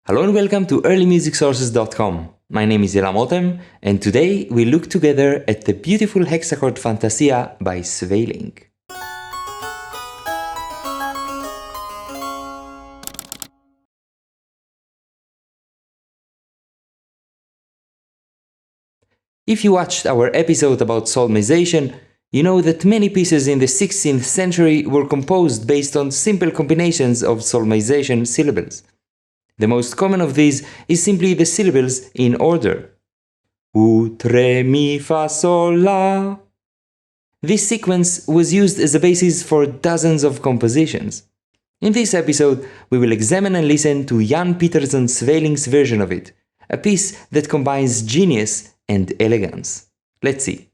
Hello and welcome to earlymusicsources.com. My name is Elam Otem, and today we look together at the beautiful hexachord Fantasia by Sweelinck. If you watched our episode about solmization, you know that many pieces in the 16th century were composed based on simple combinations of solmization syllables. The most common of these is simply the syllables in order. Ut, re, mi, fa, sol, la. This sequence was used as a basis for dozens of compositions. In this episode, we will examine and listen to Jan Pieterszoon Sweelinck's version of it, a piece that combines genius and elegance. Let's see.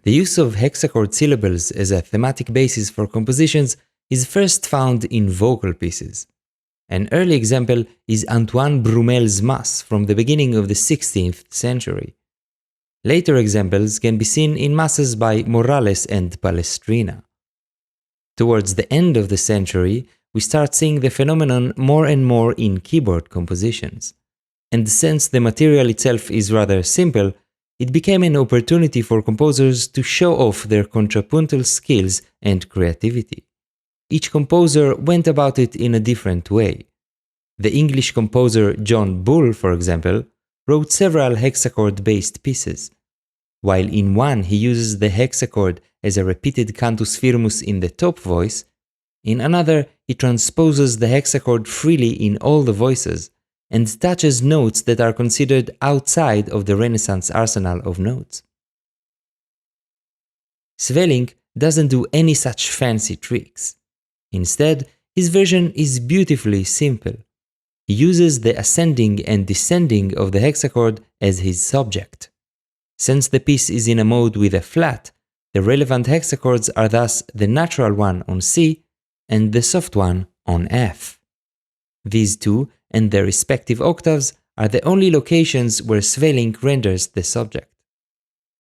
The use of hexachord syllables as a thematic basis for compositions is first found in vocal pieces. An early example is Antoine Brumel's Mass from the beginning of the 16th century. Later examples can be seen in masses by Morales and Palestrina. Towards the end of the century, we start seeing the phenomenon more and more in keyboard compositions. And since the material itself is rather simple, it became an opportunity for composers to show off their contrapuntal skills and creativity. Each composer went about it in a different way. The English composer John Bull, for example, wrote several hexachord-based pieces. While in one he uses the hexachord as a repeated cantus firmus in the top voice, in another he transposes the hexachord freely in all the voices, and touches notes that are considered outside of the Renaissance arsenal of notes. Sweelinck doesn't do any such fancy tricks. Instead, his version is beautifully simple. He uses the ascending and descending of the hexachord as his subject. Since the piece is in a mode with a flat, the relevant hexachords are thus the natural one on C and the soft one on F. These two and their respective octaves are the only locations where Sweelinck renders the subject.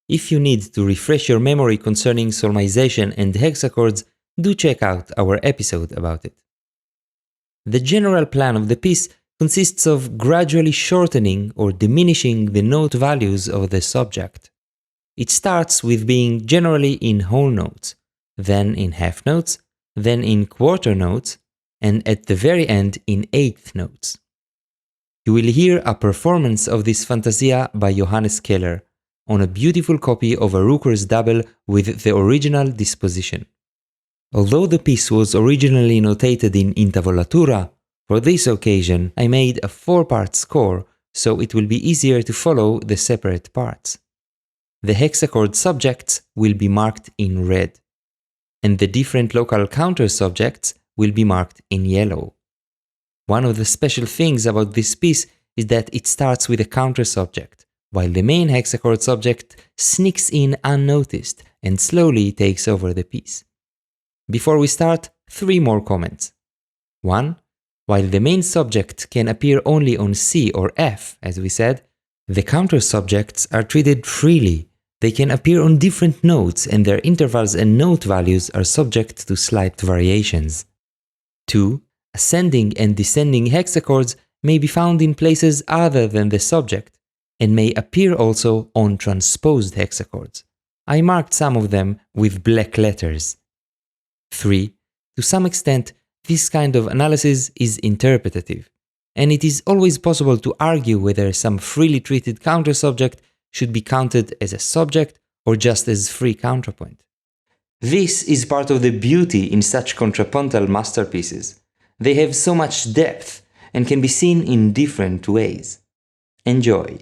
If you need to refresh your memory concerning solmization and hexachords, do check out our episode about it. The general plan of the piece consists of gradually shortening or diminishing the note values of the subject. It starts with being generally in whole notes, then in half notes, then in quarter notes, and at the very end in eighth notes. You will hear a performance of this Fantasia by Johannes Keller on a beautiful copy of a Rucker's double with the original disposition. Although the piece was originally notated in intavolatura, for this occasion I made a 4-part score so it will be easier to follow the separate parts. The hexachord subjects will be marked in red, and the different local counter subjects will be marked in yellow. One of the special things about this piece is that it starts with a counter subject, while the main hexachord subject sneaks in unnoticed and slowly takes over the piece. Before we start, 3 more comments. 1. While the main subject can appear only on C or F, as we said, the counter subjects are treated freely. They can appear on different notes and their intervals and note values are subject to slight variations. 2. Ascending and descending hexachords may be found in places other than the subject, and may appear also on transposed hexachords. I marked some of them with black letters. 3. To some extent, this kind of analysis is interpretative, and it is always possible to argue whether some freely treated counter subject should be counted as a subject or just as free counterpoint. This is part of the beauty in such contrapuntal masterpieces. They have so much depth and can be seen in different ways. Enjoy!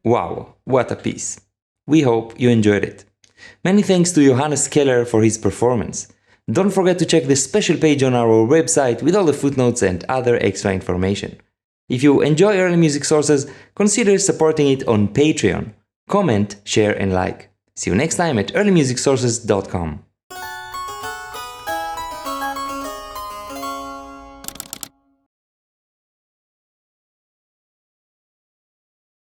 Wow, what a piece! We hope you enjoyed it. Many thanks to Johannes Keller for his performance. Don't forget to check the special page on our website with all the footnotes and other extra information. If you enjoy Early Music Sources, consider supporting it on Patreon. Comment, share and like. See you next time at earlymusicsources.com.